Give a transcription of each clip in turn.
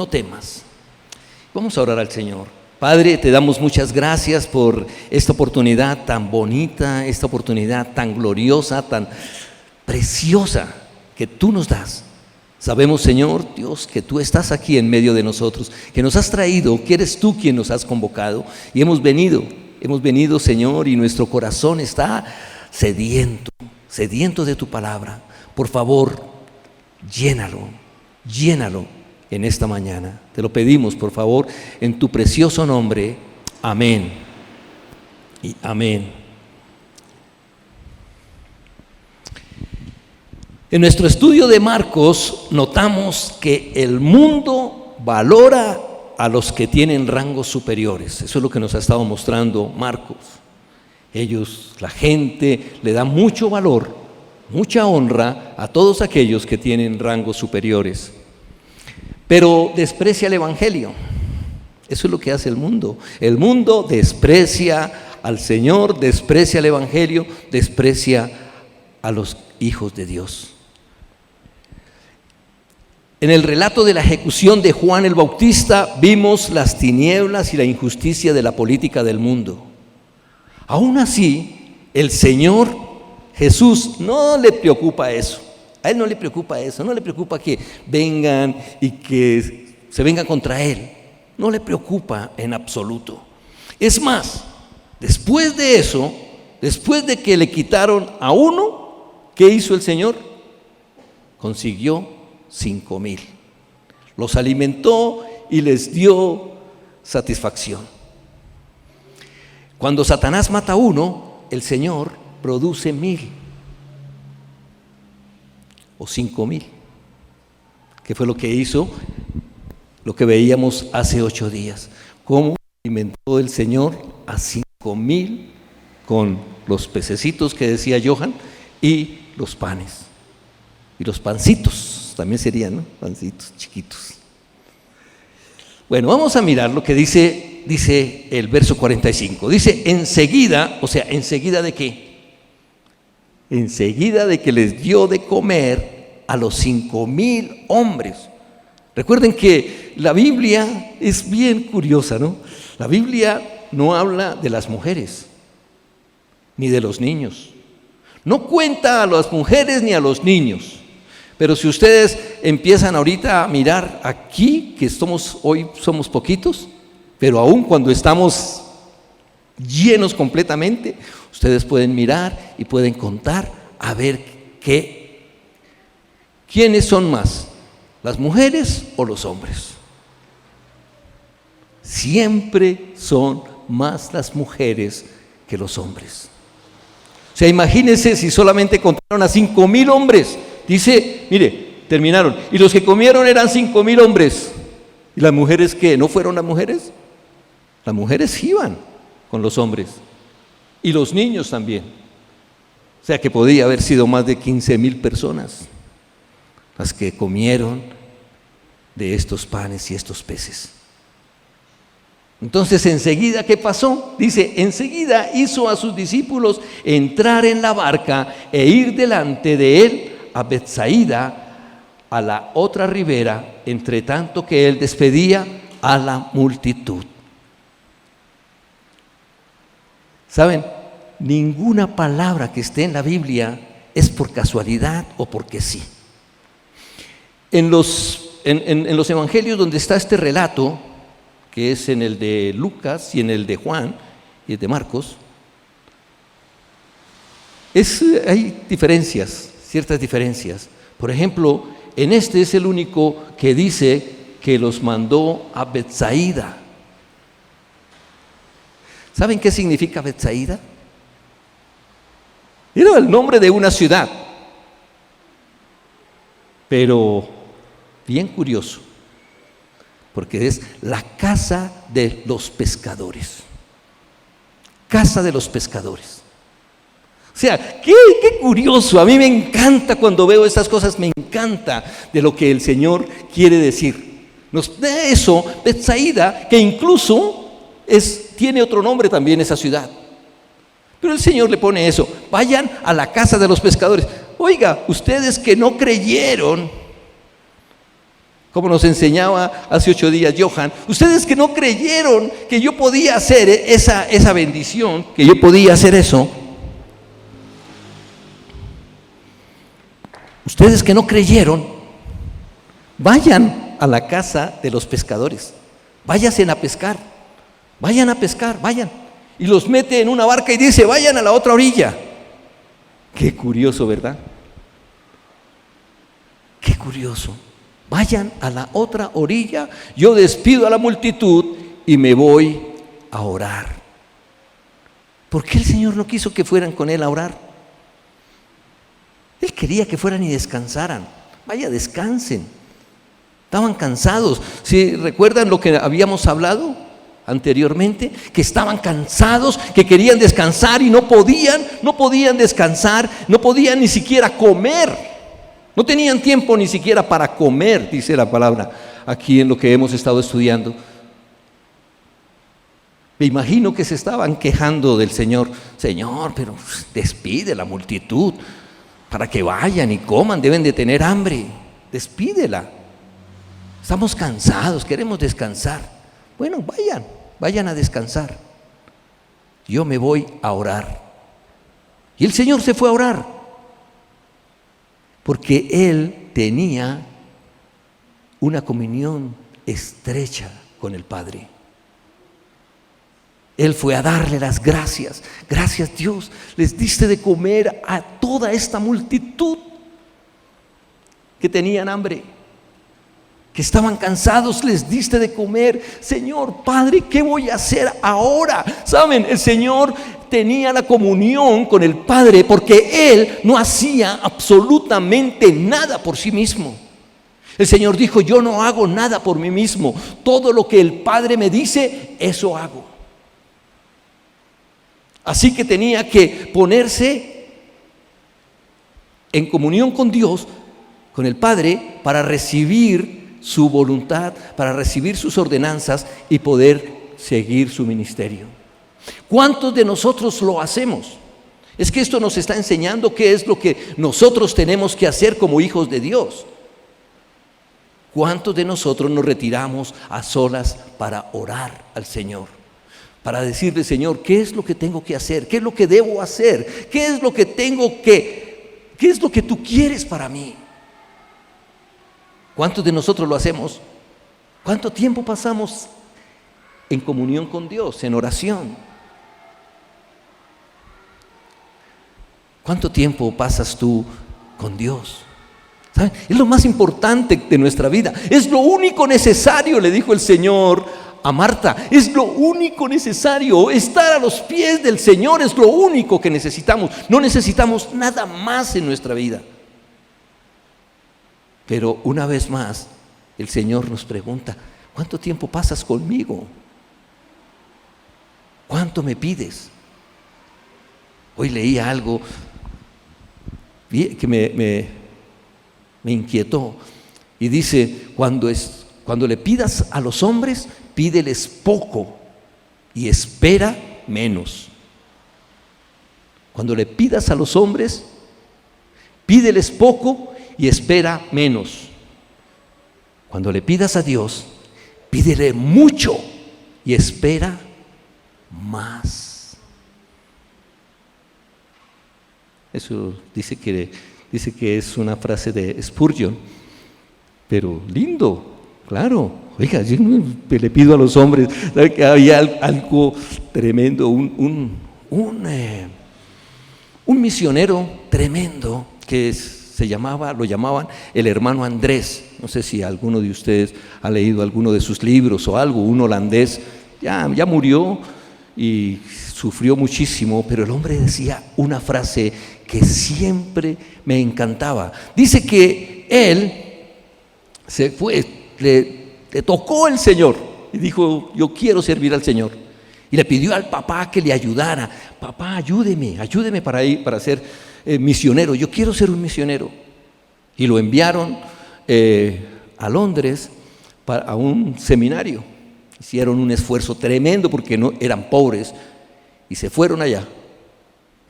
no temas. Vamos a orar al Señor. Padre, te damos muchas gracias por esta oportunidad tan bonita, esta oportunidad tan gloriosa, tan preciosa que tú nos das. Sabemos, Señor Dios, que tú estás aquí en medio de nosotros, que nos has traído, que eres tú quien nos has convocado, y hemos venido, Señor, y nuestro corazón está sediento de tu palabra. Por favor, llénalo en esta mañana. Te lo pedimos, por favor, en tu precioso nombre. Amén y amén. En nuestro estudio de Marcos notamos que el mundo valora a los que tienen rangos superiores. Eso es lo que nos ha estado mostrando Marcos. La gente le da mucho valor, mucha honra a todos aquellos que tienen rangos superiores. Pero desprecia el Evangelio. Eso es lo que hace el mundo. El mundo desprecia al Señor, desprecia el Evangelio, desprecia a los hijos de Dios. En el relato de la ejecución de Juan el Bautista vimos las tinieblas y la injusticia de la política del mundo. Aún así, el Señor Jesús no le preocupa eso. A Él no le preocupa eso, no le preocupa que vengan y que se vengan contra Él. No le preocupa en absoluto. Es más, después de eso, después de que le quitaron a uno, ¿qué hizo el Señor? Consiguió 5,000. Los alimentó y les dio satisfacción. Cuando Satanás mata a uno, el Señor produce 1,000 o 5,000. ¿Qué fue lo que hizo? Lo que veíamos hace 8 días. Cómo alimentó el Señor a 5,000 con los pececitos que decía Johan y los panes. Y los pancitos también serían, ¿no? Pancitos chiquitos. Bueno, vamos a mirar lo que dice el verso 45. Dice, enseguida, o sea, ¿enseguida de qué? Enseguida de que les dio de comer a los 5,000 hombres. Recuerden que la Biblia es bien curiosa, ¿no? La Biblia no habla de las mujeres, ni de los niños. No cuenta a las mujeres ni a los niños. Pero si ustedes empiezan ahorita a mirar aquí, que hoy somos poquitos, pero aún cuando estamos llenos completamente, ustedes pueden mirar y pueden contar a ver quiénes son más, las mujeres o los hombres. Siempre son más las mujeres que los hombres. O sea, imagínense si solamente contaron a 5,000 hombres. Dice, mire, terminaron. Y los que comieron eran 5,000 hombres. ¿Y las mujeres qué? ¿No fueron las mujeres? Las mujeres iban con los hombres. Y los niños también. O sea que podía haber sido más de 15,000 personas las que comieron de estos panes y estos peces. Entonces, enseguida, ¿qué pasó? Dice, enseguida hizo a sus discípulos entrar en la barca e ir delante de él a Betsaida, a la otra ribera, entre tanto que él despedía a la multitud. ¿Saben? Ninguna palabra que esté en la Biblia es por casualidad o porque sí. En los evangelios donde está este relato, que es en el de Lucas y en el de Juan y el de Marcos, hay ciertas diferencias. Por ejemplo, en este es el único que dice que los mandó a Betsaida. ¿Saben qué significa Betsaida? Era el nombre de una ciudad, pero bien curioso, porque es la casa de los pescadores. Casa de los pescadores. O sea, qué curioso. A mí me encanta cuando veo estas cosas, me encanta de lo que el Señor quiere decir. De eso, Betsaida, que incluso tiene otro nombre también esa ciudad. Pero el Señor le pone eso, vayan a la casa de los pescadores. Oiga, ustedes que no creyeron, Como nos enseñaba hace 8 días Johan, ustedes que no creyeron que yo podía hacer esa bendición, que yo podía hacer eso, ustedes que no creyeron, vayan a la casa de los pescadores, váyanse a pescar, vayan. Y los mete en una barca y dice, vayan a la otra orilla. Qué curioso, ¿verdad? Qué curioso. Vayan a la otra orilla, yo despido a la multitud y me voy a orar. ¿Por qué el Señor no quiso que fueran con Él a orar? Él quería que fueran y descansaran. Vaya, descansen. Estaban cansados. ¿Sí recuerdan lo que habíamos hablado anteriormente? Que estaban cansados, que querían descansar y no podían descansar, no podían ni siquiera comer. No tenían tiempo ni siquiera para comer, dice la palabra aquí en lo que hemos estado estudiando. Me imagino que se estaban quejando del Señor. Señor, pero despide la multitud para que vayan y coman, deben de tener hambre. Despídela. Estamos cansados, queremos descansar. Bueno, vayan a descansar. Yo me voy a orar. Y el Señor se fue a orar. Porque Él tenía una comunión estrecha con el Padre. Él fue a darle las gracias. Gracias, Dios, les diste de comer a toda esta multitud que tenían hambre, que estaban cansados, les diste de comer. Señor, Padre, ¿qué voy a hacer ahora? ¿Saben? El Señor tenía la comunión con el Padre porque Él no hacía absolutamente nada por sí mismo. El Señor dijo, yo no hago nada por mí mismo. Todo lo que el Padre me dice, eso hago. Así que tenía que ponerse en comunión con Dios, con el Padre, para recibir su voluntad, para recibir sus ordenanzas y poder seguir su ministerio. ¿Cuántos de nosotros lo hacemos? Es que esto nos está enseñando qué es lo que nosotros tenemos que hacer como hijos de Dios. ¿Cuántos de nosotros nos retiramos a solas para orar al Señor? Para decirle, Señor, ¿qué es lo que tengo que hacer? ¿Qué es lo que debo hacer? ¿Qué es lo que qué es lo que tú quieres para mí? ¿Cuántos de nosotros lo hacemos? ¿Cuánto tiempo pasamos en comunión con Dios, en oración? ¿Cuánto tiempo pasas tú con Dios? ¿Saben? Es lo más importante de nuestra vida. Es lo único necesario, le dijo el Señor a Marta. Es lo único necesario. Estar a los pies del Señor es lo único que necesitamos. No necesitamos nada más en nuestra vida. Pero una vez más, el Señor nos pregunta, ¿cuánto tiempo pasas conmigo? ¿Cuánto me pides? Hoy leí algo que me inquietó y dice, cuando le pidas a los hombres, pídeles poco y espera menos. Cuando le pidas a los hombres, pídeles poco y espera menos. Cuando le pidas a Dios, pídele mucho y espera más. Eso dice que es una frase de Spurgeon, pero lindo, claro. Oiga, yo no le pido a los hombres. ¿Sabe que había algo tremendo? Un misionero tremendo que lo llamaban el hermano Andrés. No sé si alguno de ustedes ha leído alguno de sus libros o algo. Un holandés, ya murió y sufrió muchísimo, pero el hombre decía una frase que siempre me encantaba. Dice que él se fue, le tocó el Señor y dijo, yo quiero servir al Señor. Y le pidió al papá que le ayudara. Papá, ayúdeme para ser misionero. Yo quiero ser un misionero. Y lo enviaron a Londres a un seminario. Hicieron un esfuerzo tremendo porque no eran pobres y se fueron allá.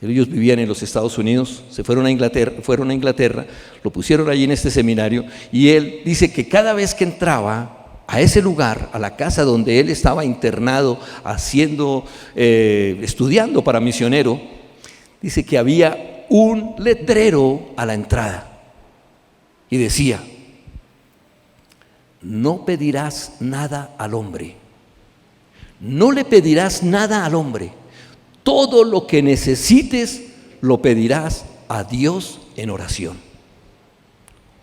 Ellos vivían en los Estados Unidos, fueron a Inglaterra, lo pusieron allí en este seminario, y él dice que cada vez que entraba a ese lugar, a la casa donde él estaba internado, estudiando para misionero, dice que había un letrero a la entrada y decía: no pedirás nada al hombre, no le pedirás nada al hombre, todo lo que necesites lo pedirás a Dios en oración.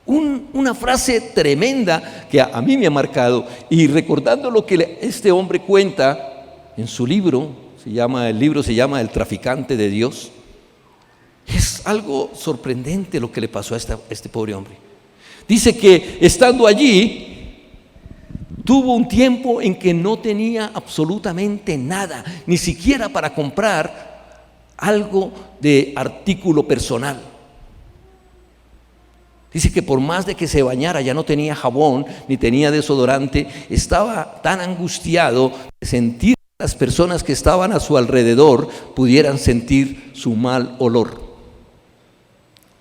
Una frase tremenda que a mí me ha marcado, y recordando lo que este hombre cuenta en su libro, el libro se llama El traficante de Dios. Es algo sorprendente lo que le pasó a este pobre hombre. Dice que estando allí, tuvo un tiempo en que no tenía absolutamente nada, ni siquiera para comprar algo de artículo personal. Dice que por más de que se bañara, ya no tenía jabón, ni tenía desodorante. Estaba tan angustiado de sentir que las personas que estaban a su alrededor pudieran sentir su mal olor.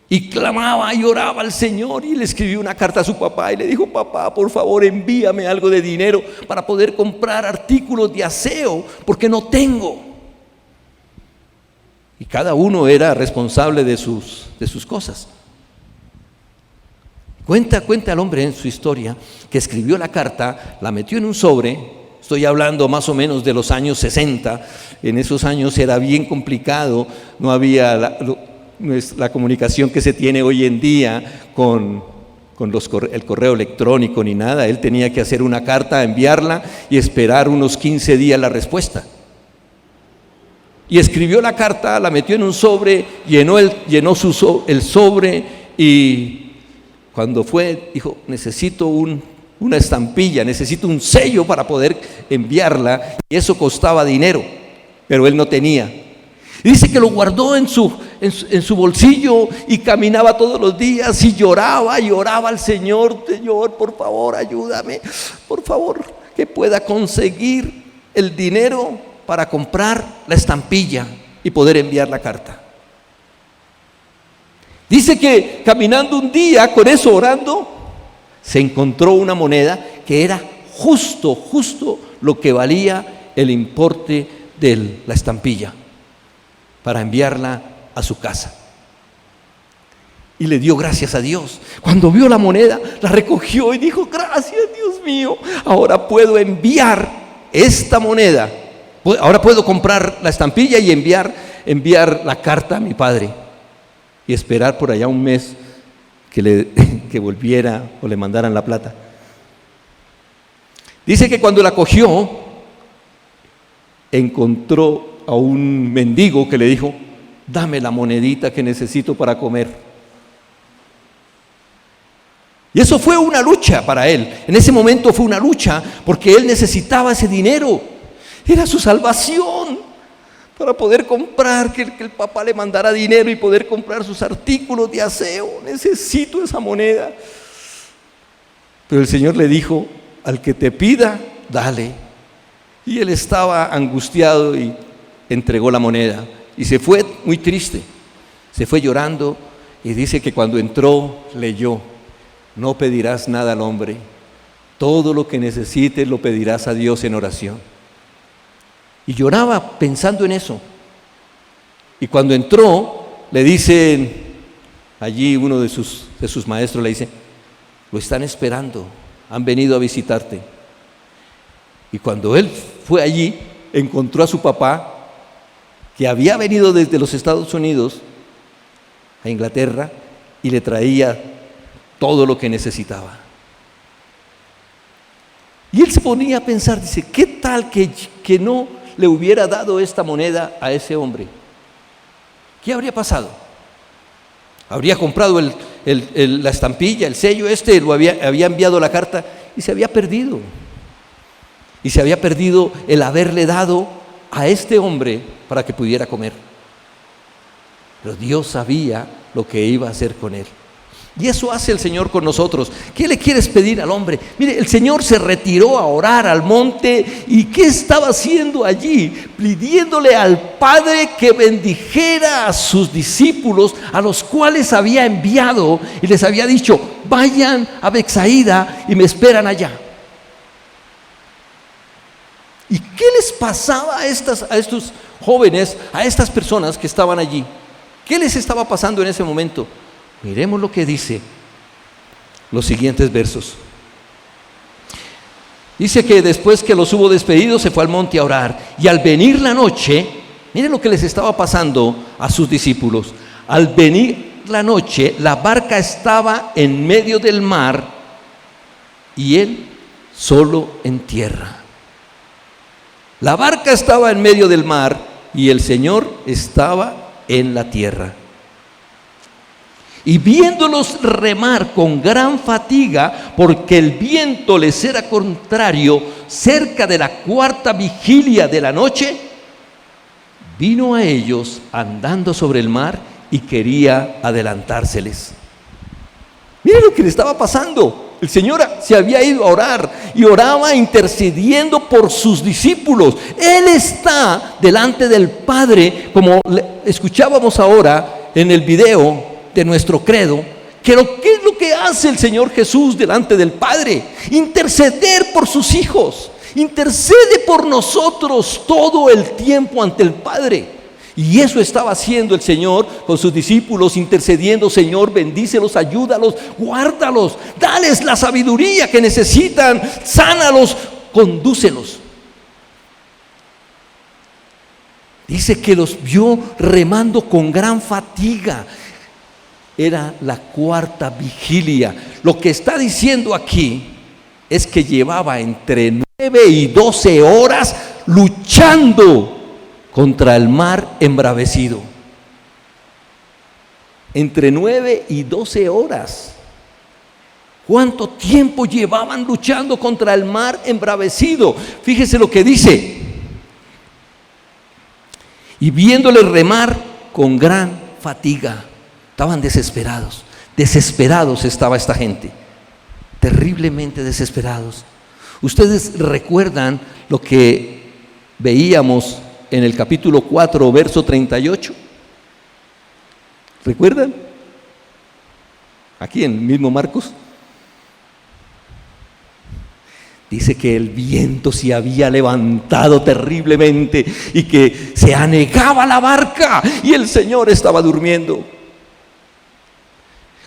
Y clamaba y oraba al Señor, y le escribió una carta a su papá y le dijo: papá, por favor, envíame algo de dinero para poder comprar artículos de aseo, porque no tengo. Y cada uno era responsable de sus cosas. Cuenta el hombre en su historia que escribió la carta, la metió en un sobre. Estoy hablando más o menos de los años 60. En esos años era bien complicado, no había la comunicación que se tiene hoy en día con el correo electrónico ni nada. Él tenía que hacer una carta, enviarla y esperar unos 15 días la respuesta. Y escribió la carta, la metió en un sobre, llenó el sobre, y cuando fue, dijo: necesito una estampilla, necesito un sello para poder enviarla, y eso costaba dinero, pero él no tenía. Y dice que lo guardó en su bolsillo y caminaba todos los días y lloraba al Señor: Señor, por favor, ayúdame, por favor, que pueda conseguir el dinero para comprar la estampilla y poder enviar la carta. Dice que caminando un día con eso, orando, se encontró una moneda que era justo lo que valía el importe de la estampilla para enviarla a su casa. Y le dio gracias a Dios. Cuando vio la moneda, la recogió y dijo: gracias, Dios mío, ahora puedo enviar esta moneda, ahora puedo comprar la estampilla y enviar la carta a mi padre, y esperar por allá un mes que volviera o le mandaran la plata. Dice que cuando la cogió, encontró a un mendigo que le dijo: dame la monedita que necesito para comer. Y eso fue una lucha para él. En ese momento fue una lucha, porque él necesitaba ese dinero. Era su salvación para poder comprar, que el papá le mandara dinero y poder comprar sus artículos de aseo. Necesito esa moneda. Pero el Señor le dijo: al que te pida, dale. Y él estaba angustiado y entregó la moneda, y se fue muy triste, se fue llorando. Y dice que cuando entró, leyó: no pedirás nada al hombre, todo lo que necesites lo pedirás a Dios en oración. Y lloraba pensando en eso. Y cuando entró, le dicen allí, uno de sus maestros le dice: lo están esperando, han venido a visitarte. Y cuando él fue allí, encontró a su papá, que había venido desde los Estados Unidos a Inglaterra, y le traía todo lo que necesitaba. Y él se ponía a pensar, dice: ¿qué tal que no le hubiera dado esta moneda a ese hombre? ¿Qué habría pasado? Habría comprado la estampilla, el sello, había enviado la carta, y se había perdido. Y se había perdido el haberle dado a este hombre para que pudiera comer. Pero Dios sabía lo que iba a hacer con él. Y eso hace el Señor con nosotros. ¿Qué le quieres pedir al hombre? Mire, el Señor se retiró a orar al monte. ¿Y qué estaba haciendo allí? Pidiéndole al Padre que bendijera a sus discípulos, a los cuales había enviado, y les había dicho: vayan a Betsaida y me esperan allá. ¿Y qué les pasaba a estos jóvenes, a estas personas que estaban allí? ¿Qué les estaba pasando en ese momento? Miremos lo que dice los siguientes versos. Dice que después que los hubo despedido, se fue al monte a orar. Y al venir la noche, miren lo que les estaba pasando a sus discípulos. Al venir la noche, la barca estaba en medio del mar y él solo en tierra. La barca estaba en medio del mar y el Señor estaba en la tierra. Y viéndolos remar con gran fatiga, porque el viento les era contrario, cerca de la cuarta vigilia de la noche, vino a ellos andando sobre el mar y quería adelantárseles. Miren lo que le estaba pasando. El Señor se había ido a orar y oraba intercediendo por sus discípulos. Él está delante del Padre, como escuchábamos ahora en el video de nuestro credo. ¿Qué es lo que hace el Señor Jesús delante del Padre? Interceder por sus hijos. Intercede por nosotros todo el tiempo ante el Padre. Y eso estaba haciendo el Señor con sus discípulos, intercediendo: Señor, bendícelos, ayúdalos, guárdalos, dales la sabiduría que necesitan, sánalos, condúcelos. Dice que los vio remando con gran fatiga. Era la cuarta vigilia. Lo que está diciendo aquí es que llevaba entre 9 y 12 horas luchando contra el mar embravecido. Entre 9 y 12 horas. ¿Cuánto tiempo llevaban luchando contra el mar embravecido? Fíjese lo que dice. Y viéndole remar con gran fatiga. Estaban desesperados. Desesperados estaba esta gente. Terriblemente desesperados. Ustedes recuerdan lo que veíamos en el capítulo 4, verso 38. ¿Recuerdan? Aquí en el mismo Marcos. Dice que el viento se había levantado terriblemente y que se anegaba la barca y el Señor estaba durmiendo.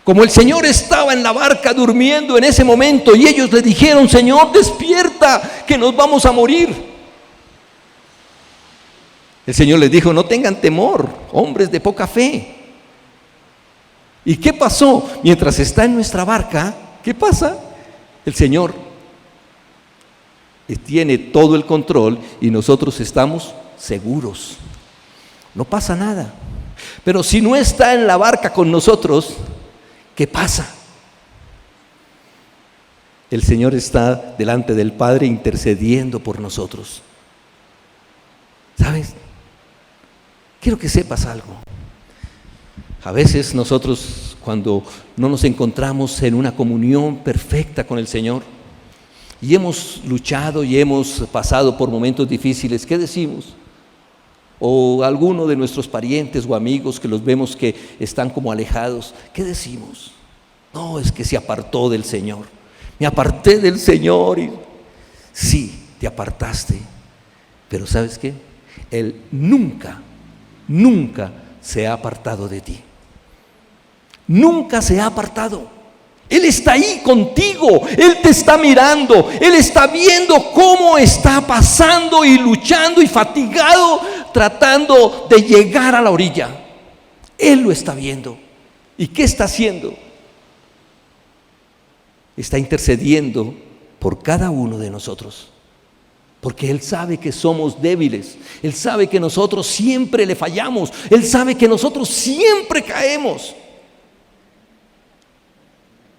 Como el Señor estaba en la barca durmiendo en ese momento y ellos le dijeron: Señor, despierta, que nos vamos a morir. El Señor les dijo: no tengan temor, hombres de poca fe. ¿Y qué pasó? Mientras está en nuestra barca, ¿qué pasa? El Señor tiene todo el control y nosotros estamos seguros. No pasa nada. Pero si no está en la barca con nosotros, ¿qué pasa? El Señor está delante del Padre intercediendo por nosotros. ¿Sabes? Quiero que sepas algo. A veces nosotros, cuando no nos encontramos en una comunión perfecta con el Señor y hemos luchado y hemos pasado por momentos difíciles, ¿qué decimos? O alguno de nuestros parientes o amigos que los vemos que están como alejados, ¿qué decimos? No, es que se apartó del Señor. Me aparté del Señor. Sí, te apartaste, pero ¿sabes qué? Él nunca se ha apartado de ti. Nunca se ha apartado. Él está ahí contigo. Él te está mirando. Él está viendo cómo está pasando y luchando y fatigado, tratando de llegar a la orilla. Él lo está viendo. ¿Y qué está haciendo? Está intercediendo por cada uno de nosotros. Porque Él sabe que somos débiles. Él sabe que nosotros siempre le fallamos. Él sabe que nosotros siempre caemos.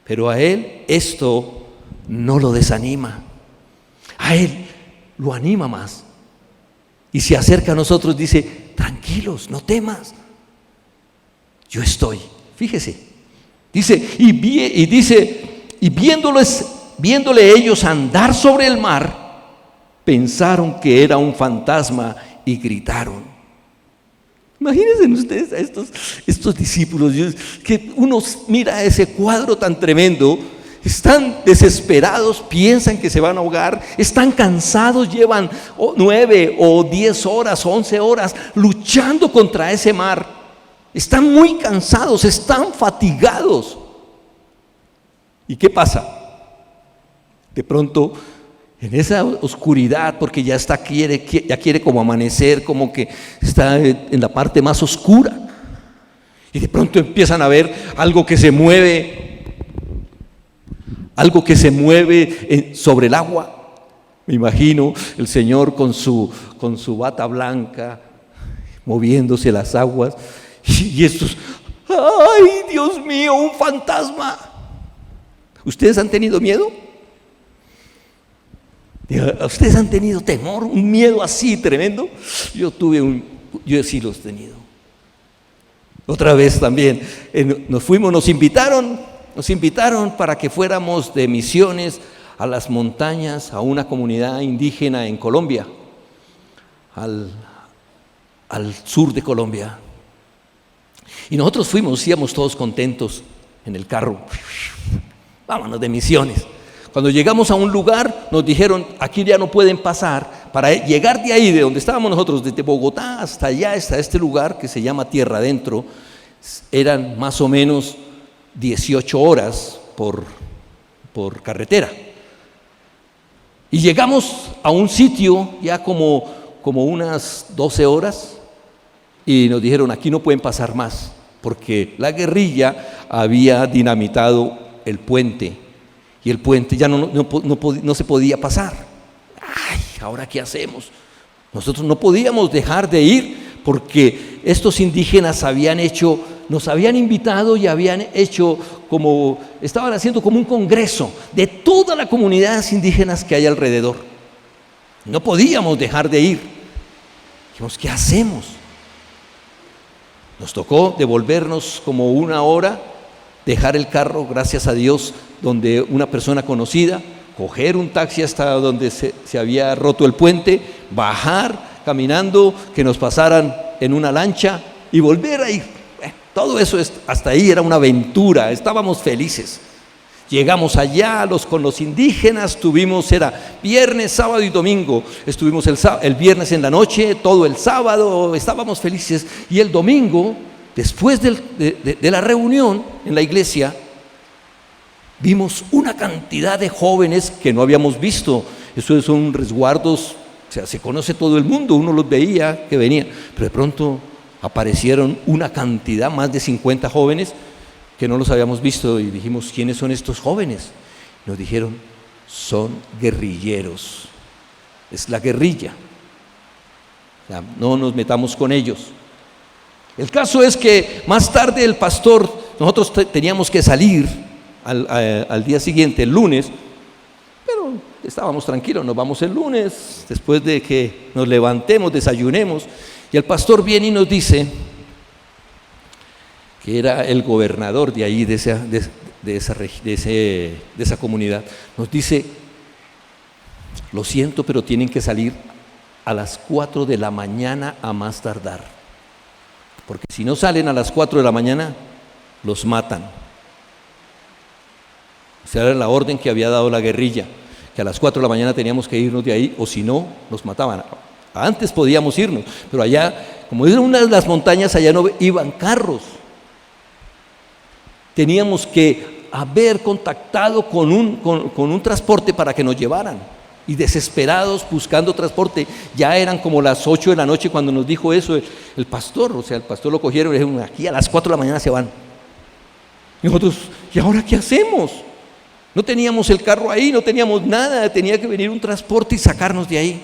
Pero a Él esto no lo desanima. A Él lo anima más. Y se acerca a nosotros, dice: tranquilos, no temas. Yo estoy. Fíjese, Dice, y viéndole ellos andar sobre el mar, pensaron que era un fantasma y gritaron. Imagínense ustedes a estos discípulos, que uno mira ese cuadro tan tremendo. Están desesperados, piensan que se van a ahogar, están cansados, llevan 9 o 10 horas, 11 horas luchando contra ese mar. Están muy cansados, están fatigados. ¿Y qué pasa? De pronto, en esa oscuridad, porque ya quiere como amanecer, como que está en la parte más oscura, y de pronto empiezan a ver algo que se mueve sobre el agua. Me imagino el Señor con su bata blanca, moviéndose las aguas, y estos, ¡ay, Dios mío, un fantasma! ¿Ustedes han tenido miedo? ¿Ustedes han tenido temor, un miedo así tremendo? Yo sí los he tenido. Otra vez también, nos invitaron para que fuéramos de misiones a las montañas, a una comunidad indígena en Colombia, al sur de Colombia. Y nosotros íbamos todos contentos en el carro. Vámonos de misiones. Cuando llegamos a un lugar, nos dijeron, aquí ya no pueden pasar. Para llegar de ahí, de donde estábamos nosotros, desde Bogotá hasta allá, hasta este lugar que se llama Tierra Adentro, eran más o menos 18 horas por carretera. Y llegamos a un sitio ya como unas 12 horas y nos dijeron, aquí no pueden pasar más, porque la guerrilla había dinamitado el puente y el puente ya no se podía pasar. Ay, ¿ahora qué hacemos? Nosotros no podíamos dejar de ir porque estos indígenas nos habían invitado y estaban haciendo como un congreso de todas las comunidades indígenas que hay alrededor. No podíamos dejar de ir. Dijimos, ¿qué hacemos? Nos tocó devolvernos como una hora, dejar el carro, gracias a Dios, donde una persona conocida, coger un taxi hasta donde se había roto el puente, bajar caminando, que nos pasaran en una lancha y volver a ir. Todo eso, hasta ahí era una aventura, estábamos felices. Llegamos allá con los indígenas, era viernes, sábado y domingo. Estuvimos el viernes en la noche, todo el sábado, estábamos felices. Y el domingo, después de la reunión en la iglesia, vimos una cantidad de jóvenes que no habíamos visto. Eso son resguardos, o sea, se conoce todo el mundo, uno los veía que venían, pero de pronto aparecieron una cantidad, más de 50 jóvenes que no los habíamos visto, y dijimos, ¿quiénes son estos jóvenes? Nos dijeron, son guerrilleros, es la guerrilla, o sea, no nos metamos con ellos. El caso es que más tarde el pastor, nosotros teníamos que salir al día siguiente, el lunes, pero estábamos tranquilos, nos vamos el lunes, después de que nos levantemos, desayunemos, y el pastor viene y nos dice, que era el gobernador de ahí, de esa comunidad, nos dice, lo siento, pero tienen que salir a las 4 de la mañana a más tardar, porque si no salen a las 4 de la mañana, los matan. O sea, era la orden que había dado la guerrilla, que a las 4 de la mañana teníamos que irnos de ahí, o si no, nos mataban. Antes podíamos irnos, pero allá, como era una de las montañas, allá no iban carros. Teníamos que haber contactado con un transporte para que nos llevaran, y desesperados buscando transporte. Ya eran como las 8 de la noche cuando nos dijo eso el pastor. O sea, el pastor lo cogieron y le dijeron, aquí a las 4 de la mañana se van. Y nosotros, ¿y ahora qué hacemos? No teníamos el carro ahí, no teníamos nada, tenía que venir un transporte y sacarnos de ahí.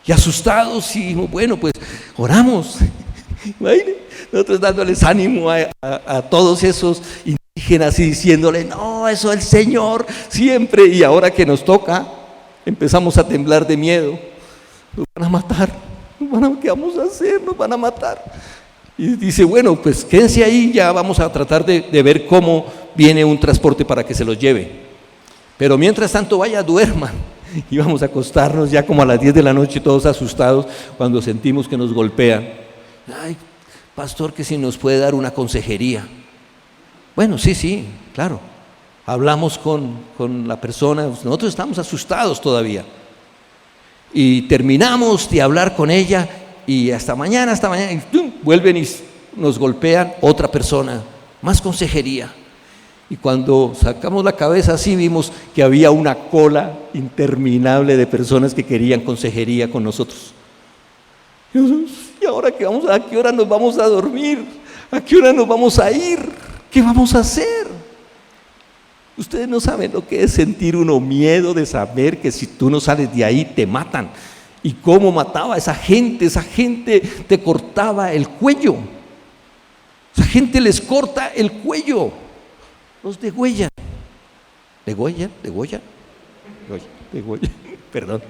Y asustados, y bueno, pues oramos. Nosotros dándoles ánimo a todos esos indígenas y diciéndole, no, eso es el Señor siempre. Y ahora que nos toca, empezamos a temblar de miedo. Nos van a matar, ¿qué vamos a hacer? Nos van a matar. Y dice, bueno, pues quédense ahí, ya vamos a tratar de ver cómo viene un transporte para que se los lleve. Pero mientras tanto, vaya, duerman. Íbamos a acostarnos ya como a las 10 de la noche, todos asustados, cuando sentimos que nos golpean. Ay, pastor, que si nos puede dar una consejería. Bueno, sí, claro. Hablamos con la persona, nosotros estamos asustados todavía. Y terminamos de hablar con ella y hasta mañana, y ¡tum!, vuelven y nos golpean otra persona, más consejería. Y cuando sacamos la cabeza así vimos que había una cola interminable de personas que querían consejería con nosotros. ¿Y ahora qué vamos a qué hora nos vamos a dormir? ¿A qué hora nos vamos a ir? ¿Qué vamos a hacer? Ustedes no saben lo que es sentir uno miedo de saber que si tú no sales de ahí te matan. ¿Y cómo mataba a esa gente? Esa gente te cortaba el cuello. Esa gente les corta el cuello. Los degüellan. ¿Degüellan? Perdón.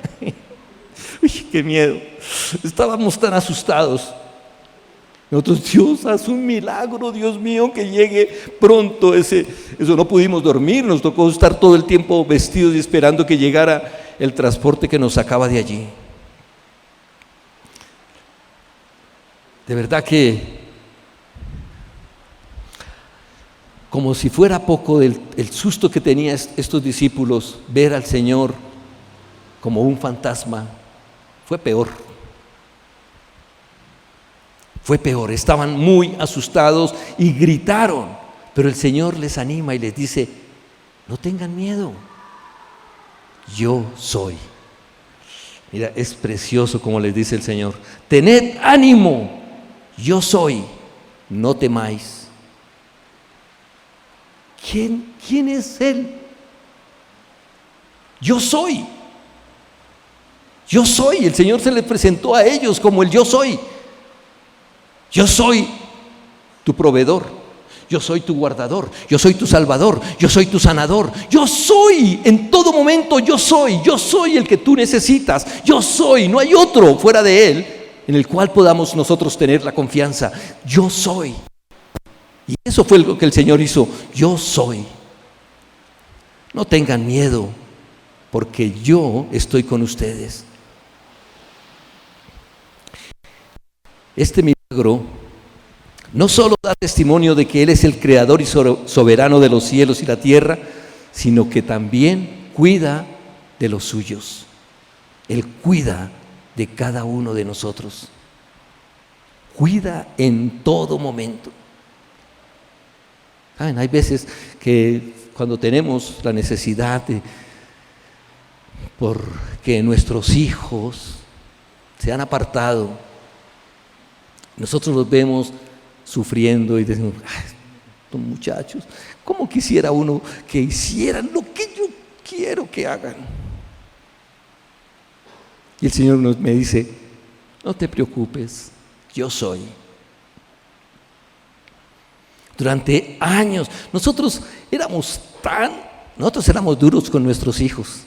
Uy, qué miedo. Estábamos tan asustados. Nosotros, Dios, haz un milagro, Dios mío, que llegue pronto eso. No pudimos dormir, nos tocó estar todo el tiempo vestidos y esperando que llegara el transporte que nos sacaba de allí. De verdad que, como si fuera poco el susto que tenían estos discípulos, ver al Señor como un fantasma, fue peor. Fue peor, estaban muy asustados y gritaron, pero el Señor les anima y les dice, no tengan miedo, yo soy. Mira, es precioso como les dice el Señor, tened ánimo, yo soy, no temáis. ¿Quién es Él? Yo soy. Yo soy, el Señor se les presentó a ellos como el yo soy. Yo soy tu proveedor, yo soy tu guardador, yo soy tu salvador, yo soy tu sanador, yo soy, en todo momento yo soy el que tú necesitas, yo soy, no hay otro fuera de Él en el cual podamos nosotros tener la confianza, yo soy. Y eso fue lo que el Señor hizo, yo soy. No tengan miedo, porque yo estoy con ustedes. Este milagro no solo da testimonio de que Él es el creador y soberano de los cielos y la tierra, sino que también cuida de los suyos. Él cuida de cada uno de nosotros. Cuida en todo momento. ¿Saben? Hay veces que cuando tenemos la necesidad porque nuestros hijos se han apartado, nosotros los vemos sufriendo y decimos, ay, estos muchachos, ¿cómo quisiera uno que hicieran lo que yo quiero que hagan? Y el Señor me dice, no te preocupes, yo soy. Durante años, nosotros éramos duros con nuestros hijos.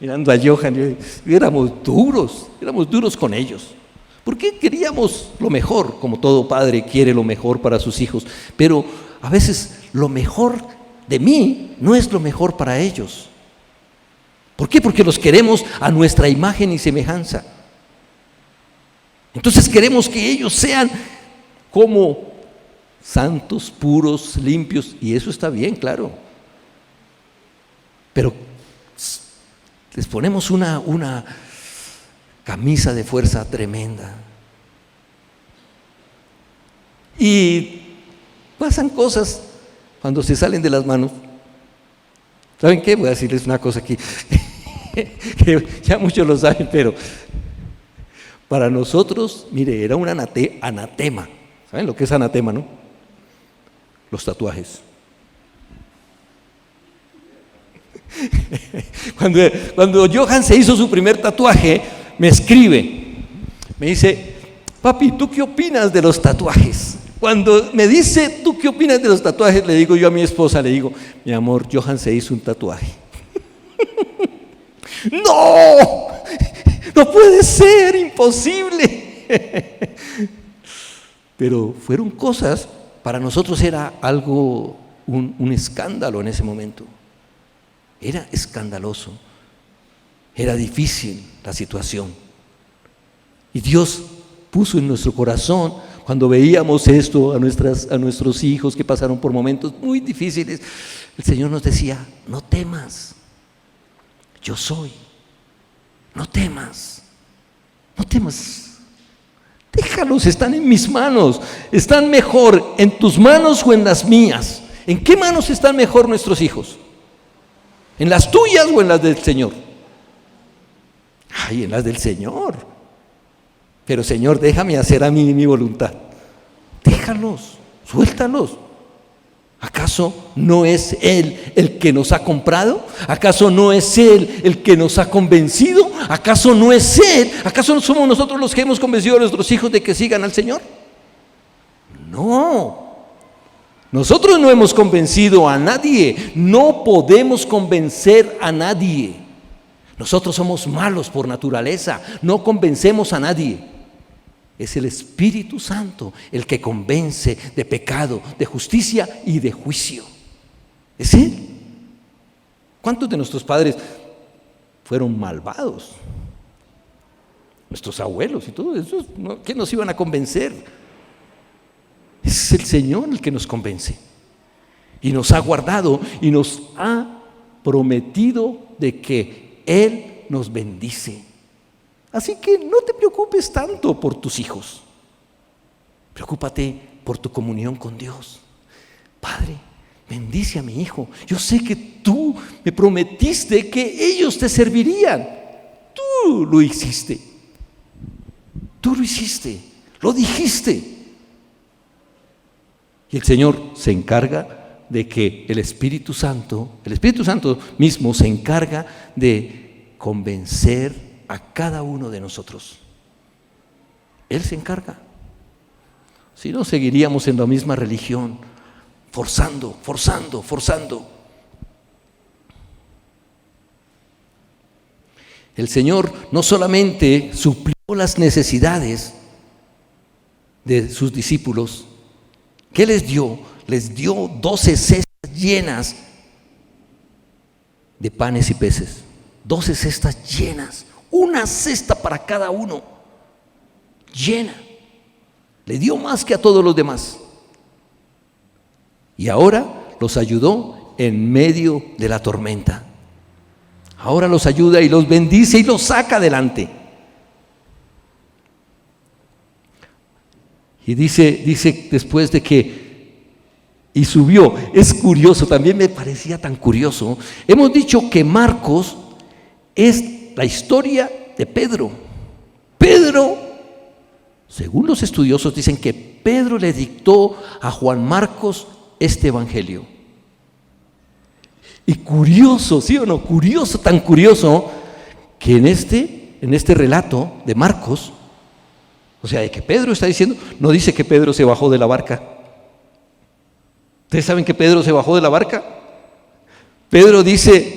Mirando a Johan, éramos duros con ellos. Porque queríamos lo mejor, como todo padre quiere lo mejor para sus hijos, pero a veces lo mejor de mí no es lo mejor para ellos. ¿Por qué? Porque los queremos a nuestra imagen y semejanza. Entonces queremos que ellos sean como santos, puros, limpios, y eso está bien, claro. Pero les ponemos una camisa de fuerza tremenda. Y pasan cosas cuando se salen de las manos. ¿Saben qué? Voy a decirles una cosa aquí, que ya muchos lo saben, pero para nosotros, mire, era un anatema. ¿Saben lo que es anatema, no? Los tatuajes. Cuando Johan se hizo su primer tatuaje, me escribe, me dice, papi, ¿tú qué opinas de los tatuajes? Cuando me dice, ¿tú qué opinas de los tatuajes? Le digo yo a mi esposa, le digo, mi amor, Johan se hizo un tatuaje. ¡No! ¡No puede ser! ¡Imposible! pero fueron cosas, para nosotros era algo, un escándalo en ese momento. Era escandaloso, era difícil la situación. Y Dios puso en nuestro corazón, cuando veíamos esto a nuestros hijos que pasaron por momentos muy difíciles, el Señor nos decía: no temas, yo soy, no temas, no temas, déjalos, están en mis manos. ¿Están mejor en tus manos o en las mías? ¿En qué manos están mejor nuestros hijos? ¿En las tuyas o en las del Señor? Ay, en las del Señor. Pero Señor, déjame hacer a mí mi voluntad. Déjalos, suéltalos. ¿Acaso no es Él el que nos ha comprado? ¿Acaso no es Él el que nos ha convencido? ¿Acaso no es Él? ¿Acaso no somos nosotros los que hemos convencido a nuestros hijos de que sigan al Señor? No. Nosotros no hemos convencido a nadie. No podemos convencer a nadie. Nosotros somos malos por naturaleza. No convencemos a nadie. Es el Espíritu Santo el que convence de pecado, de justicia y de juicio. Es Él. ¿Cuántos de nuestros padres fueron malvados? Nuestros abuelos y todo eso, ¿qué nos iban a convencer? Es el Señor el que nos convence. Y nos ha guardado y nos ha prometido de que Él nos bendice. Así que no te preocupes tanto por tus hijos. Preocúpate por tu comunión con Dios. Padre, bendice a mi hijo. Yo sé que tú me prometiste que ellos te servirían. Tú lo hiciste. Tú lo hiciste. Lo dijiste. Y el Señor se encarga de que el Espíritu Santo mismo se encarga de convencer a cada uno de nosotros. Él se encarga. Si no, seguiríamos en la misma religión, forzando. El Señor no solamente suplió las necesidades de sus discípulos. ¿Qué les dio? Les dio 12 cestas llenas de panes y peces. 12 cestas llenas. Una cesta para cada uno. Llena. Le dio más que a todos los demás. Y ahora los ayudó en medio de la tormenta. Ahora los ayuda y los bendice y los saca adelante. Y dice después de que y subió. Es curioso, también me parecía tan curioso. Hemos dicho que Marcos es la historia de Pedro. Pedro, según los estudiosos, dicen que Pedro le dictó a Juan Marcos este evangelio. Y curioso, ¿sí o no? Curioso, tan curioso, que en este relato de Marcos, o sea, de que Pedro está diciendo, no dice que Pedro se bajó de la barca. ¿Ustedes saben que Pedro se bajó de la barca? Pedro dice,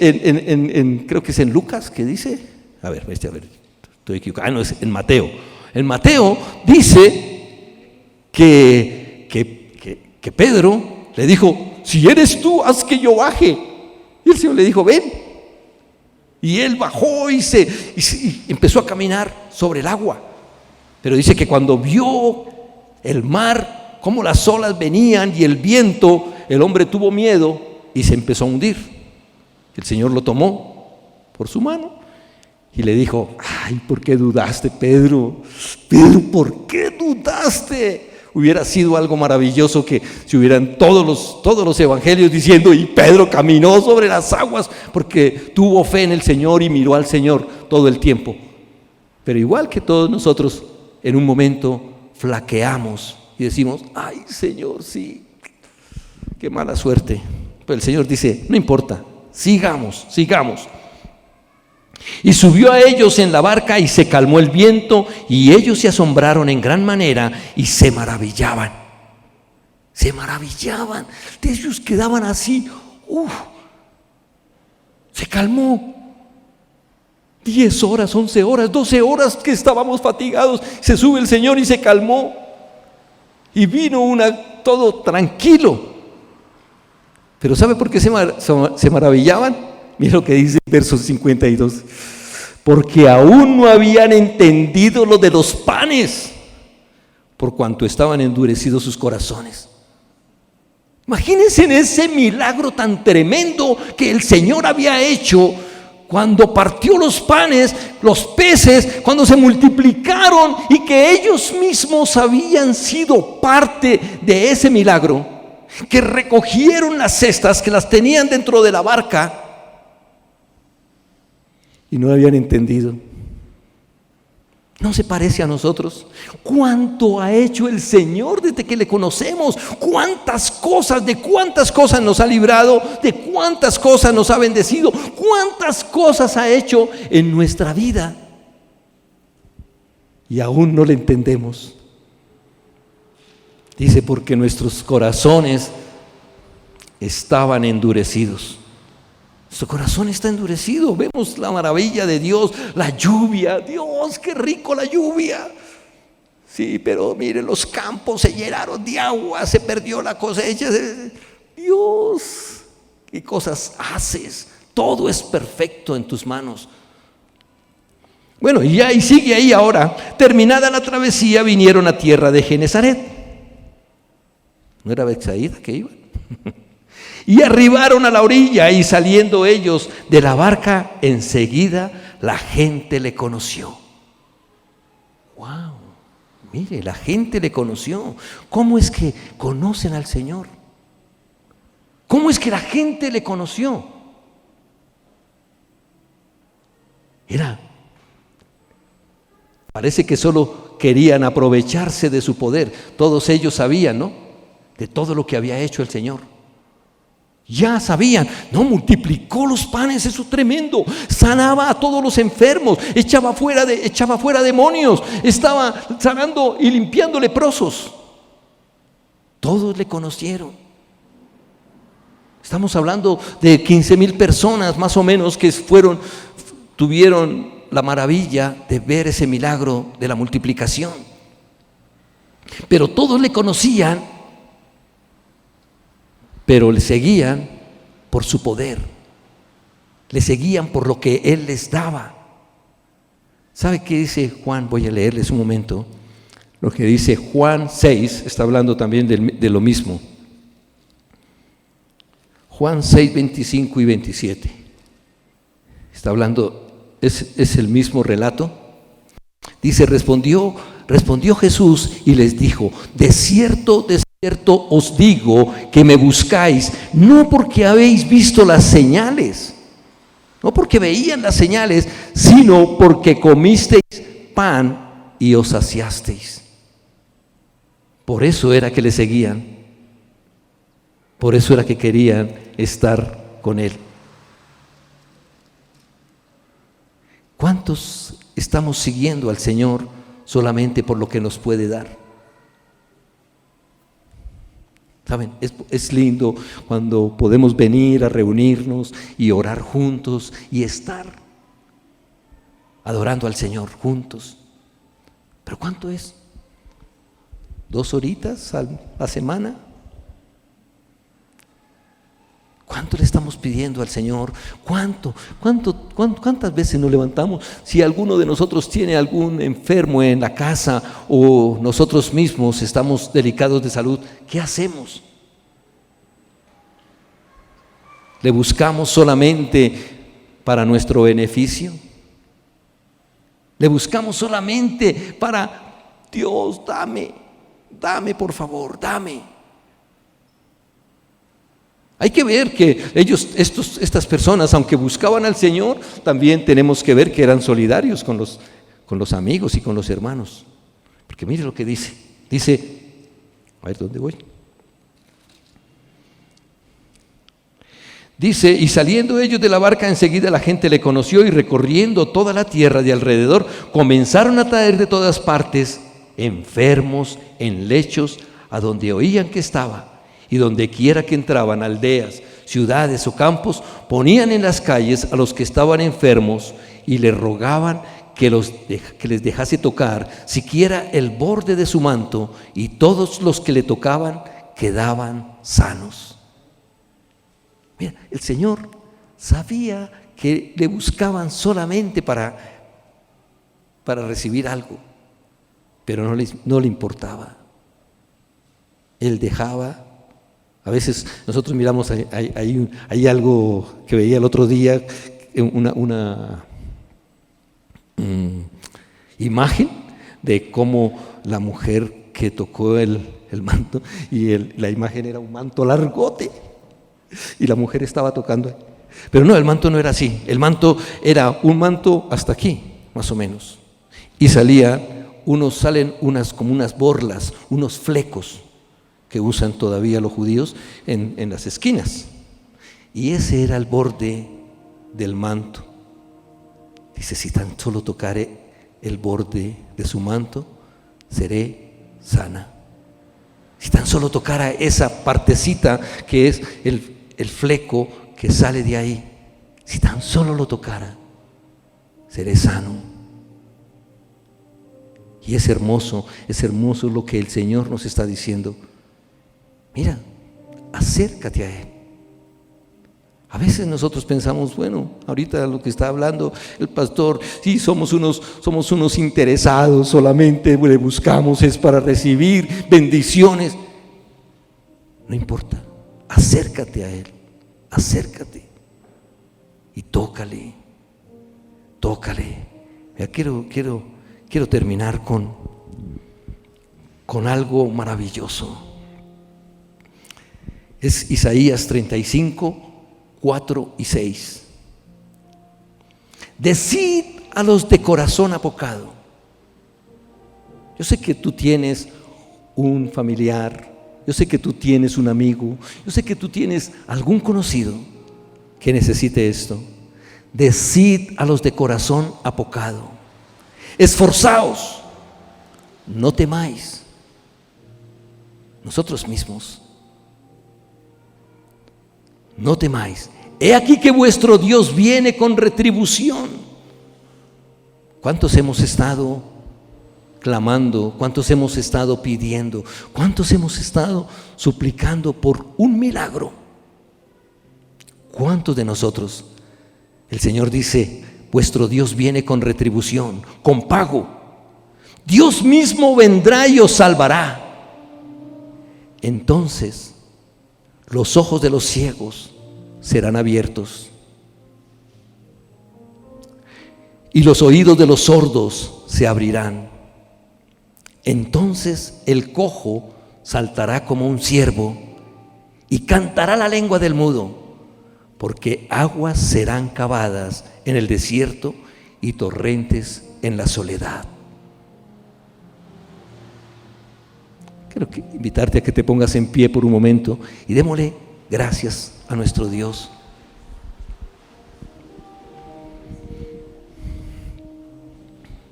creo que es en Lucas, ¿qué dice? A ver, estoy equivocado. No, es en Mateo. En Mateo dice que Pedro le dijo, si eres tú, haz que yo baje. Y el Señor le dijo, ven. Y él bajó y empezó a caminar sobre el agua. Pero dice que cuando vio el mar, cómo las olas venían y el viento, el hombre tuvo miedo y se empezó a hundir. El Señor lo tomó por su mano y le dijo, ay, ¿por qué dudaste, Pedro? Pedro, ¿por qué dudaste? Hubiera sido algo maravilloso que si hubieran todos los evangelios diciendo, y Pedro caminó sobre las aguas porque tuvo fe en el Señor y miró al Señor todo el tiempo. Pero igual que todos nosotros, en un momento flaqueamos y decimos, ay, Señor, sí, qué mala suerte. Pero el Señor dice, no importa, sigamos. Y subió a ellos en la barca y se calmó el viento, y ellos se asombraron en gran manera y se maravillaban. Ellos quedaban así, se calmó. 10 horas, 11 horas, 12 horas que estábamos fatigados, se sube el Señor y se calmó. Y vino todo tranquilo. Pero ¿sabe por qué se maravillaban? Mira lo que dice el verso 52. Porque aún no habían entendido lo de los panes, por cuanto estaban endurecidos sus corazones. Imagínense en ese milagro tan tremendo que el Señor había hecho cuando partió los panes, los peces, cuando se multiplicaron y que ellos mismos habían sido parte de ese milagro, que recogieron las cestas, que las tenían dentro de la barca y no habían entendido. ¿No se parece a nosotros? ¿Cuánto ha hecho el Señor desde que le conocemos? ¿Cuántas cosas, de cuántas cosas nos ha librado? ¿De cuántas cosas nos ha bendecido? ¿Cuántas cosas ha hecho en nuestra vida? Y aún no le entendemos. Dice, porque nuestros corazones estaban endurecidos. Nuestro corazón está endurecido. Vemos la maravilla de Dios, la lluvia. Dios, qué rico la lluvia. Sí, pero mire, los campos se llenaron de agua, se perdió la cosecha. Dios, qué cosas haces. Todo es perfecto en tus manos. Bueno, y sigue ahí ahora. Terminada la travesía, vinieron a tierra de Genesaret. ¿No era Betsaida que iban? Y arribaron a la orilla, y saliendo ellos de la barca, enseguida la gente le conoció. ¡Wow! Mire, la gente le conoció. ¿Cómo es que conocen al Señor? ¿Cómo es que la gente le conoció? Parece que solo querían aprovecharse de su poder. Todos ellos sabían, ¿no?, de todo lo que había hecho el Señor. Ya sabían, no, multiplicó los panes, eso es tremendo, sanaba a todos los enfermos, echaba fuera demonios, estaba sanando y limpiando leprosos. Todos le conocieron. Estamos hablando de 15,000 personas más o menos que tuvieron la maravilla de ver ese milagro de la multiplicación. Pero todos le conocían, pero le seguían por su poder, le seguían por lo que Él les daba. ¿Sabe qué dice Juan? Voy a leerles un momento. Lo que dice Juan 6, está hablando también de lo mismo. Juan 6, 25 y 27. Está hablando, es el mismo relato. Dice, respondió Jesús y les dijo, de cierto os digo que me buscáis, no porque habéis visto las señales, no porque veían las señales, sino porque comisteis pan y os saciasteis. Por eso era que le seguían, por eso era que querían estar con Él. ¿Cuántos estamos siguiendo al Señor solamente por lo que nos puede dar? ¿Saben? Es lindo cuando podemos venir a reunirnos y orar juntos y estar adorando al Señor juntos. ¿Pero cuánto es? 2 horitas a la semana. ¿Cuánto le estamos pidiendo al Señor? ¿Cuántas veces nos levantamos? Si alguno de nosotros tiene algún enfermo en la casa o nosotros mismos estamos delicados de salud, ¿qué hacemos? ¿Le buscamos solamente para nuestro beneficio? ¿Le buscamos solamente para Dios, dame por favor, dame? Hay que ver que estas personas, aunque buscaban al Señor, también tenemos que ver que eran solidarios con los amigos y con los hermanos. Porque mire lo que dice. Dice, a ver, ¿dónde voy? Dice, y saliendo ellos de la barca, enseguida la gente le conoció, y recorriendo toda la tierra de alrededor, comenzaron a traer de todas partes enfermos en lechos, a donde oían que estaba. Y donde quiera que entraban, aldeas, ciudades o campos, ponían en las calles a los que estaban enfermos y le rogaban que les dejase tocar siquiera el borde de su manto, y todos los que le tocaban quedaban sanos. Mira, el Señor sabía que le buscaban solamente para recibir algo, pero no le importaba. Él dejaba. A veces nosotros miramos, hay algo que veía el otro día, una imagen de cómo la mujer que tocó el manto, y la imagen era un manto largote, y la mujer estaba tocando. Pero no, el manto no era así. El manto era un manto hasta aquí, más o menos. Y salen como unas borlas, unos flecos que usan todavía los judíos en las esquinas. Y ese era el borde del manto. Dice, si tan solo tocare el borde de su manto, seré sana. Si tan solo tocara esa partecita que es el fleco que sale de ahí, si tan solo lo tocara, seré sano. Y es hermoso lo que el Señor nos está diciendo. Mira, acércate a Él. A veces nosotros pensamos, bueno, ahorita lo que está hablando el pastor, sí, somos unos interesados, solamente le buscamos es para recibir bendiciones. No importa, acércate a Él, acércate y tócale. Mira, quiero terminar con algo maravilloso. Es Isaías 35, 4 y 6. Decid a los de corazón apocado. Yo sé que tú tienes un familiar, yo sé que tú tienes un amigo, yo sé que tú tienes algún conocido que necesite esto. Decid a los de corazón apocado: esforzaos, no temáis. Nosotros mismos, no temáis. He aquí que vuestro Dios viene con retribución. ¿Cuántos hemos estado clamando? ¿Cuántos hemos estado pidiendo? ¿Cuántos hemos estado suplicando por un milagro? ¿Cuántos de nosotros? El Señor dice, vuestro Dios viene con retribución, con pago. Dios mismo vendrá y os salvará. Entonces los ojos de los ciegos serán abiertos y los oídos de los sordos se abrirán. Entonces el cojo saltará como un ciervo y cantará la lengua del mudo, porque aguas serán cavadas en el desierto y torrentes en la soledad. Quiero invitarte a que te pongas en pie por un momento y démosle gracias a nuestro Dios.